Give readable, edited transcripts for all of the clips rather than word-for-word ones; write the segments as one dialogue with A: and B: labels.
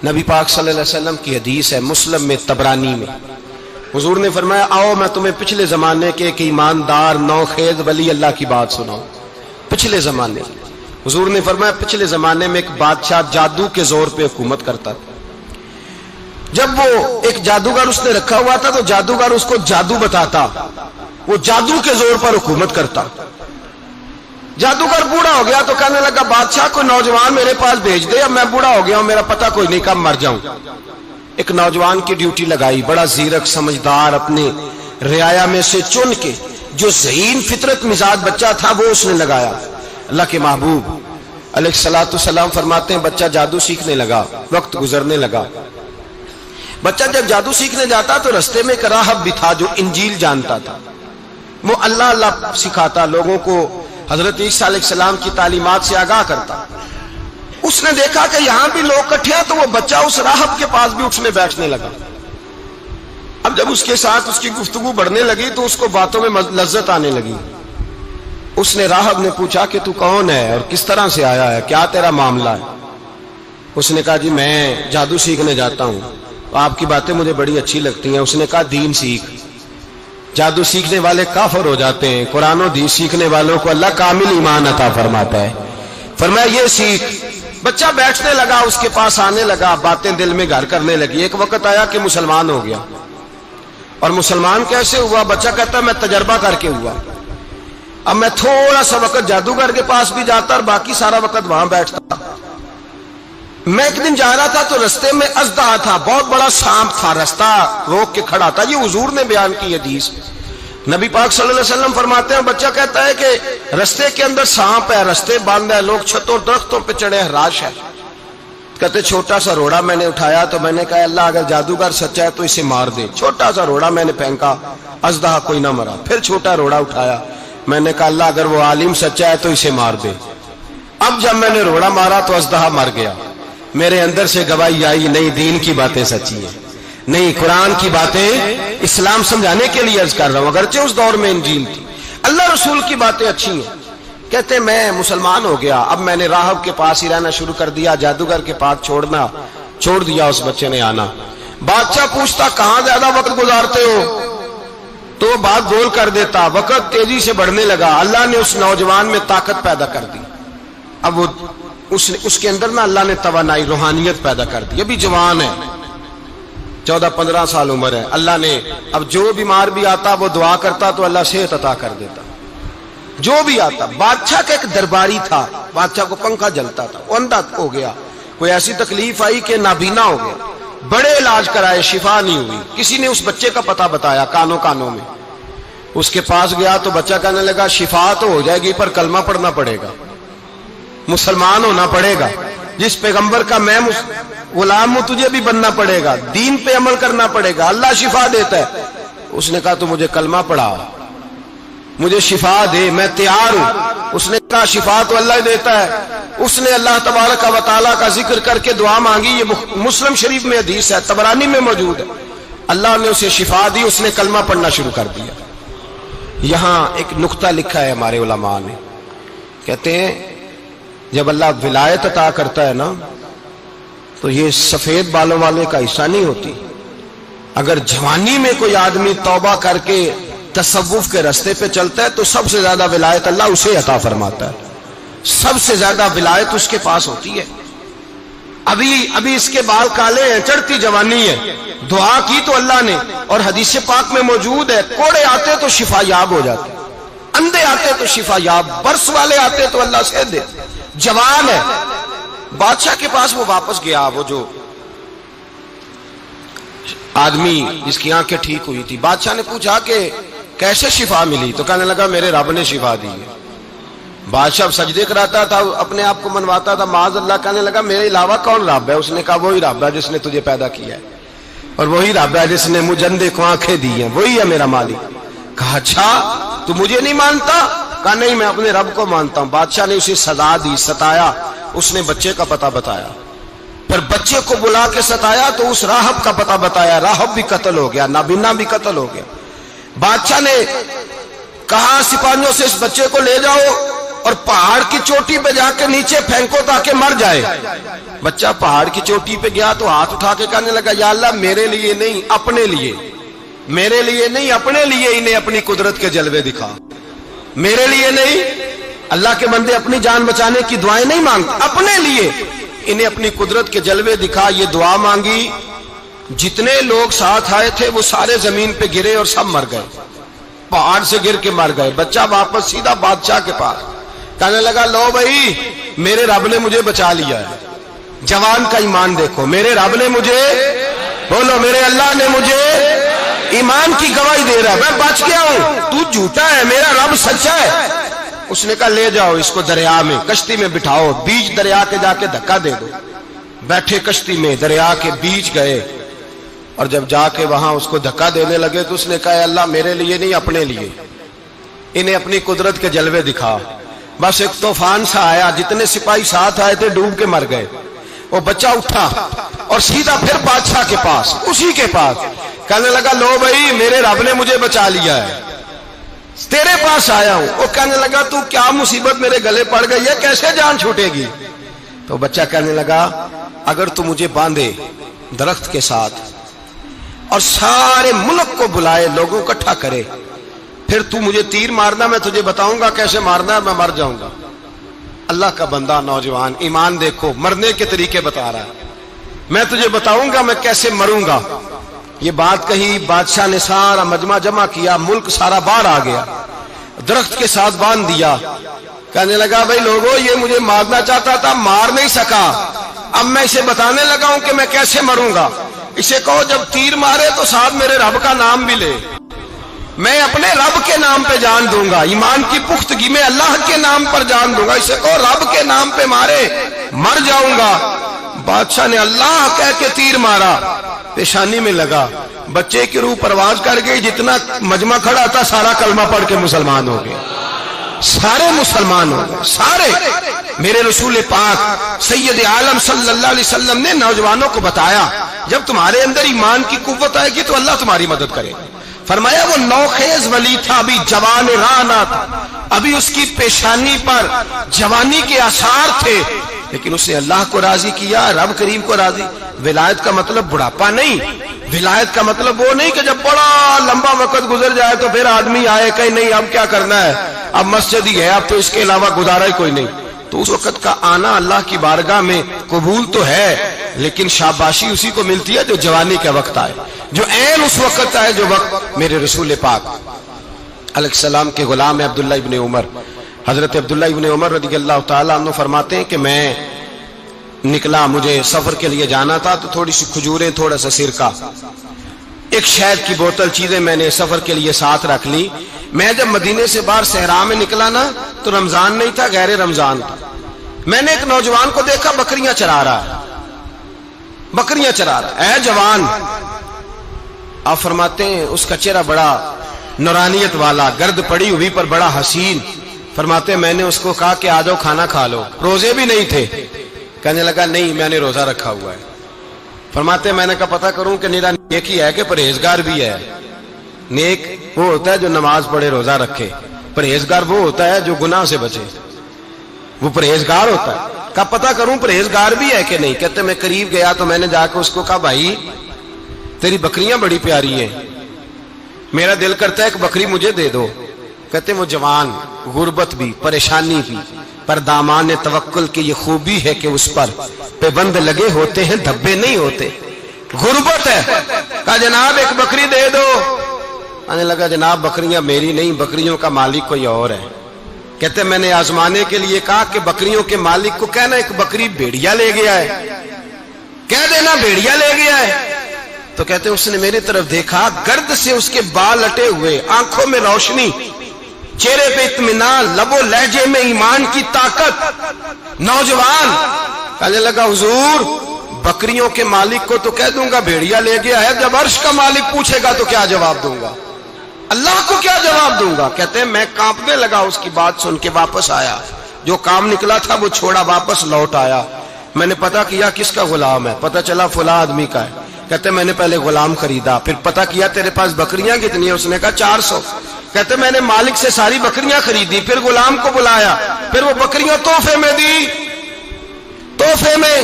A: نبی پاک صلی اللہ علیہ وسلم کی حدیث ہے مسلم میں طبرانی میں، حضور نے فرمایا آؤ میں تمہیں پچھلے زمانے کے ایک ایماندار نوخیز ولی اللہ کی بات سناؤں۔ پچھلے زمانے حضور نے فرمایا پچھلے زمانے میں ایک بادشاہ جادو کے زور پہ حکومت کرتا تھا۔ جب وہ ایک جادوگر اس نے رکھا ہوا تھا تو جادوگر اس کو جادو بتاتا، وہ جادو کے زور پر حکومت کرتا۔ جادوگر بوڑھا ہو گیا تو کہنے لگا بادشاہ کوئی نوجوان میرے پاس بھیج دے، اب میں بوڑھا ہو گیا ہوں میرا پتہ کوئی نہیں کب مر جاؤں۔ ایک نوجوان کی ڈیوٹی لگائی، بڑا زیرک سمجھدار، اپنے رعایا میں سے چن کے جو ذہین فطرت مزاج بچہ تھا وہ اس نے لگایا۔ اللہ کے محبوب علیہ الصلوۃ والسلام فرماتے ہیں بچہ جادو سیکھنے لگا، وقت گزرنے لگا۔ بچہ جب جادو سیکھنے جاتا تو رستے میں ایک راہب بھی تھا جو انجیل جانتا تھا، وہ اللہ اللہ سکھاتا، لوگوں کو حضرت عیسیٰ علیہ السلام کی تعلیمات سے آگاہ کرتا۔ اس نے دیکھا کہ یہاں بھی لوگ اکٹھے ہیں تو وہ بچہ اس راہب کے پاس بھی اٹھنے بیٹھنے لگا۔ اب جب اس کے ساتھ اس کی گفتگو بڑھنے لگی تو اس کو باتوں میں لذت آنے لگی۔ اس نے راہب نے پوچھا کہ تو کون ہے اور کس طرح سے آیا ہے، کیا تیرا معاملہ ہے؟ اس نے کہا جی میں جادو سیکھنے جاتا ہوں، آپ کی باتیں مجھے بڑی اچھی لگتی ہیں۔ اس نے کہا دین سیکھ، جادو سیکھنے والے کافر ہو جاتے ہیں، قرآن و حدیث سیکھنے والوں کو اللہ کامل ایمان عطا فرماتا ہے۔ فرمایا یہ سیکھ۔ بچہ بیٹھنے لگا، اس کے پاس آنے لگا، باتیں دل میں گھر کرنے لگی۔ ایک وقت آیا کہ مسلمان ہو گیا، اور مسلمان کیسے ہوا؟ بچہ کہتا ہے میں تجربہ کر کے ہوا۔ اب میں تھوڑا سا وقت جادوگر کے پاس بھی جاتا اور باقی سارا وقت وہاں بیٹھتا۔ میں ایک دن جا رہا تھا تو رستے میں اژدہا تھا، بہت بڑا سانپ تھا، رستہ روک کے کھڑا تھا۔ یہ حضور نے بیان کی حدیث۔ نبی پاک صلی اللہ علیہ وسلم فرماتے ہیں بچہ کہتا ہے کہ رستے کے اندر سانپ ہے، رستے بند ہے، لوگ چھتوں درختوں پہ چڑھے ہیں، ہراش ہے۔ کہتے چھوٹا سا روڑا میں نے اٹھایا تو میں نے کہا اللہ اگر جادوگر سچا ہے تو اسے مار دے۔ چھوٹا سا روڑا میں نے پھینکا، اژدہا کوئی نہ مرا۔ پھر چھوٹا روڑا اٹھایا، میں نے کہا اللہ اگر وہ عالم سچا ہے تو اسے مار دے۔ اب جب میں نے روڑا مارا تو اژدہا مر گیا۔ میرے اندر سے گواہی آئی نہیں دین کی باتیں سچی ہیں، نہیں قرآن کی باتیں اسلام سمجھانے کے لیے عرض کر رہا ہوں، اگرچہ اس دور میں انجیل تھی۔ اللہ رسول کی باتیں اچھی ہیں۔ کہتے میں مسلمان ہو گیا، اب میں نے راہب کے پاس ہی رہنا شروع کر دیا، جادوگر کے پاس چھوڑ دیا اس بچے نے آنا۔ بادشاہ پوچھتا کہاں زیادہ وقت گزارتے ہو تو وہ بات گول کر دیتا، وقت تیزی سے بڑھنے لگا۔ اللہ نے اس نوجوان میں طاقت پیدا کر دی، اب وہ اس کے اندر نا اللہ نے توانائی روحانیت پیدا کر دی، ابھی جوان ہے، 14-15 سال عمر ہے۔ اللہ نے اب جو بیمار بھی آتا وہ دعا کرتا تو اللہ صحت عطا کر دیتا، جو بھی آتا۔ بادشاہ کا ایک درباری تھا، بادشاہ کو پنکھا جلتا تھا، وہ اندھا ہو گیا، کوئی ایسی تکلیف آئی کہ نابینا ہو گیا، بڑے علاج کرائے شفا نہیں ہوئی۔ کسی نے اس بچے کا پتہ بتایا کانوں میں، اس کے پاس گیا تو بچہ کہنے لگا شفا تو ہو جائے گی پر کلمہ پڑھنا پڑے گا، مسلمان ہونا پڑے گا، جس پیغمبر کا میں غلام ہوں تجھے بھی بننا پڑے گا، دین پہ عمل کرنا پڑے گا، اللہ شفا دیتا ہے۔ اس نے کہا تو مجھے کلمہ پڑھا، مجھے شفا دے، میں تیار ہوں۔ اس نے کہا شفا تو اللہ دیتا ہے۔ اس نے اللہ تبارک و تعالیٰ کا ذکر کر کے دعا مانگی، یہ مسلم شریف میں حدیث ہے، طبرانی میں موجود ہے۔ اللہ نے اسے شفا دی، اس نے کلمہ پڑھنا شروع کر دیا۔ یہاں ایک نقطہ لکھا ہے ہمارے علماء نے، کہتے ہیں جب اللہ ولایت عطا کرتا ہے نا تو یہ سفید بالوں والے کا حصہ نہیں ہوتی۔ اگر جوانی میں کوئی آدمی توبہ کر کے تصوف کے رستے پہ چلتا ہے تو سب سے زیادہ ولایت اللہ اسے عطا فرماتا ہے، سب سے زیادہ ولایت اس کے پاس ہوتی ہے۔ ابھی اس کے بال کالے ہیں، چڑھتی جوانی ہے، دعا کی تو اللہ نے، اور حدیث پاک میں موجود ہے کوڑے آتے تو شفا یاب ہو جاتے، اندھے آتے تو شفا یاب، برس والے آتے تو اللہ سے دے، جوان ہے۔ بادشاہ کے پاس وہ واپس گیا، وہ جو آدمی جس کی آنکھیں ٹھیک ہوئی تھی۔ بادشاہ نے پوچھا کہ کیسے شفا ملی؟ تو کہنے لگا میرے رب نے شفا دی ہے۔ بادشاہ سجدے کراتا تھا، اپنے آپ کو منواتا تھا معاذ اللہ، کہنے لگا میرے علاوہ کون رب ہے؟ اس نے کہا وہی رب ہے جس نے تجھے پیدا کیا ہے، اور وہی رب ہے جس نے مجھے اندھے کو آنکھیں دی ہیں، وہی ہے میرا مالک۔ کہا اچھا تو مجھے نہیں مانتا؟ کہا نہیں میں اپنے رب کو مانتا ہوں۔ بادشاہ نے اسے سزا دی، ستایا، اس نے بچے کا پتہ بتایا، پھر بچے کو بلا کے ستایا تو اس راہب کا پتہ بتایا، راہب بھی قتل ہو گیا، نابینا بھی قتل ہو گیا۔ بادشاہ نے کہا سپاہیوں سے اس بچے کو لے جاؤ اور پہاڑ کی چوٹی پہ جا کے نیچے پھینکو تاکہ مر جائے. بچہ پہاڑ کی چوٹی پہ گیا تو ہاتھ اٹھا کے کہنے لگا یا اللہ میرے لیے نہیں اپنے لیے، میرے لیے نہیں اپنے لیے انہیں اپنی قدرت کے جلوے دکھا. میرے لیے نہیں، اللہ کے بندے اپنی جان بچانے کی دعائیں نہیں مانگتے، اپنے لیے انہیں اپنی قدرت کے جلوے دکھا. یہ دعا مانگی، جتنے لوگ ساتھ آئے تھے وہ سارے زمین پہ گرے اور سب مر گئے، پہاڑ سے گر کے مر گئے. بچہ واپس سیدھا بادشاہ کے پاس کہنے لگا لو بھائی میرے رب نے مجھے بچا لیا ہے. جوان کا ایمان دیکھو، میرے رب نے مجھے، بولو میرے اللہ نے مجھے ایمان کی گواہی دے رہا ہے، میں بچ گیا ہوں، تو جھوٹا ہے، میرا رب سچا ہے. اس نے کہا لے جاؤ اس کو دریا میں، کشتی میں بٹھاؤ، بیچ دریا کے جا کے دھکا دے دو. بیٹھے کشتی میں، دریا کے بیچ گئے، اور جب جا کے وہاں اس کو دھکا دینے لگے تو اس نے کہا اللہ میرے لیے نہیں اپنے لیے انہیں اپنی قدرت کے جلوے دکھا. بس ایک طوفان سا آیا، جتنے سپاہی ساتھ آئے تھے ڈوب کے مر گئے. وہ بچہ اٹھا اور سیدھا پھر بادشاہ کے پاس، اسی کے پاس کہنے لگا لو بھائی میرے رب نے مجھے بچا لیا ہے، تیرے پاس آیا ہوں. وہ کہنے لگا تو کیا مصیبت میرے گلے پڑ گئی ہے، کیسے جان چھوٹے گی؟ تو بچہ کہنے لگا اگر تو مجھے باندھے درخت کے ساتھ اور سارے ملک کو بلائے، لوگوں کو اکٹھا کرے، پھر تو مجھے تیر مارنا، میں تجھے بتاؤں گا کیسے مارنا ہے، میں مر جاؤں گا. اللہ کا بندہ نوجوان ایمان دیکھو، مرنے کے طریقے بتا رہا ہے، میں تجھے بتاؤں گا میں کیسے مروں گا. یہ بات کہی، بادشاہ نے سارا مجمع جمع کیا، ملک سارا باہر آ گیا، درخت کے ساتھ باندھ دیا. کہنے لگا بھائی لوگوں یہ مجھے مارنا چاہتا تھا، مار نہیں سکا، اب میں اسے بتانے لگا ہوں کہ میں کیسے مروں گا. اسے کہو جب تیر مارے تو ساتھ میرے رب کا نام بھی لے، میں اپنے رب کے نام پہ جان دوں گا، ایمان کی پختگی میں اللہ کے نام پر جان دوں گا. اسے کہو رب کے نام پہ مارے، مر جاؤں گا. بادشاہ نے اللہ کہہ کے تیر مارا، پیشانی میں لگا، بچے کی روح پرواز کر گئی. جتنا مجمع کھڑا تھا سارا کلمہ پڑھ کے مسلمان ہو گئے، سارے مسلمان ہو گئے سارے. میرے رسول پاک سید عالم صلی اللہ علیہ وسلم نے نوجوانوں کو بتایا جب تمہارے اندر ایمان کی قوت آئے گی تو اللہ تمہاری مدد کرے. فرمایا وہ نوخیز ولی تھا، ابھی جوان رانا تھا، ابھی اس کی پیشانی پر جوانی کے آثار تھے، لیکن اس نے اللہ کو راضی کیا، رب کریم کو راضی. ولایت کا مطلب بڑھاپا نہیں، ولایت کا مطلب وہ نہیں کہ جب بڑا لمبا وقت گزر جائے تو پھر آدمی آئے کہ نہیں اب کیا کرنا ہے، اب مسجد ہی ہے، اب تو اس کے علاوہ گزارا ہی کوئی نہیں. تو اس وقت کا آنا اللہ کی بارگاہ میں قبول تو ہے، لیکن شاباشی اسی کو ملتی ہے جو جوانی کا وقت آئے، جو عین اس وقت آئے جو وقت میرے رسول پاک علیہ السلام کے غلام عبداللہ ابن عمر، حضرت عبداللہ ابن عمر رضی اللہ تعالیٰ عنہ فرماتے ہیں کہ میں نکلا، مجھے سفر کے لیے جانا تھا، تو تھوڑی سی کھجوریں، تھوڑا سا سرکہ، ایک شہد کی بوتل، چیزیں میں نے سفر کے لیے ساتھ رکھ لی. میں جب مدینے سے باہر صحرا میں نکلا نا تو رمضان نہیں تھا، غیر رمضان تھا. میں نے ایک نوجوان کو دیکھا بکریاں چرا رہا ہے، بکریاں چرا رہا ہے. اے جوان، آپ فرماتے ہیں اس کا چہرہ بڑا نورانیت والا، گرد پڑی ہوئی پر بڑا حسین. فرماتے ہیں میں نے اس کو کہا کہ آ جاؤ کھانا کھا لو، روزے بھی نہیں تھے. کہنے لگا نہیں میں نے روزہ رکھا ہوا ہے. فرماتے ہیں میں نے کہا پتہ کروں کہ نیرا نیک ہی ہے کہ پرہیزگار بھی ہے. نیک وہ ہوتا ہے جو نماز پڑھے روزہ رکھے، پرہیزگار وہ ہوتا ہے جو گناہ سے بچے، وہ پرہیزگار ہوتا ہے. کہا پتہ کروں پرہیزگار بھی ہے کہ نہیں. کہتے میں قریب گیا تو میں نے جا کے اس کو کہا بھائی تیری بکریاں بڑی پیاری ہیں، میرا دل کرتا ہے ایک بکری مجھے دے دو. کہتے وہ جوان، غربت بھی، پریشانی بھی، پر دامان توکل کی یہ خوبی ہے کہ اس پر پابند لگے ہوتے ہیں، دھبے نہیں ہوتے. غربت ہے. کہا جناب ایک بکری دے دو. آنے لگا جناب بکریاں میری نہیں، بکریوں کا مالک کوئی اور ہے. کہتے میں نے آزمانے کے لیے کہا کہ بکریوں کے مالک کو کہنا ایک بکری بھیڑیا لے گیا ہے، کہہ دینا بھیڑیا لے گیا ہے. تو کہتے اس نے میری طرف دیکھا، گرد سے اس کے بال لٹے ہوئے، آنکھوں میں روشنی، چہرے پہ اطمینان، لب و لہجے میں ایمان کی طاقت. نوجوان کہنے لگا حضور بکریوں کے مالک کو تو کہہ دوں گا بھیڑیا لے گیا ہے، جب عرش کا مالک پوچھے گا تو کیا جواب دوں گا، اللہ کو کیا جواب دوں گا. کہتے ہیں میں کانپنے لگا، اس کی بات سن کے واپس آیا، جو کام نکلا تھا وہ چھوڑا، واپس لوٹ آیا. میں نے پتہ کیا کس کا غلام ہے، پتہ چلا فلاں آدمی کا ہے. کہتے میں نے پہلے غلام خریدا، پھر پتہ کیا تیرے پاس بکریاں کتنی ہیں، اس نے کہا 400. کہتے میں نے مالک سے ساری بکریاں خریدی، پھر غلام کو بلایا، پھر وہ بکریاں تحفے میں دی، تحفے میں۔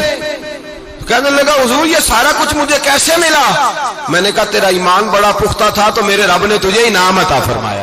A: کہنے لگا حضور یہ سارا کچھ مجھے کیسے ملا؟ میں نے کہا تیرا ایمان بڑا پختہ تھا تو میرے رب نے تجھے انعام عطا فرمایا۔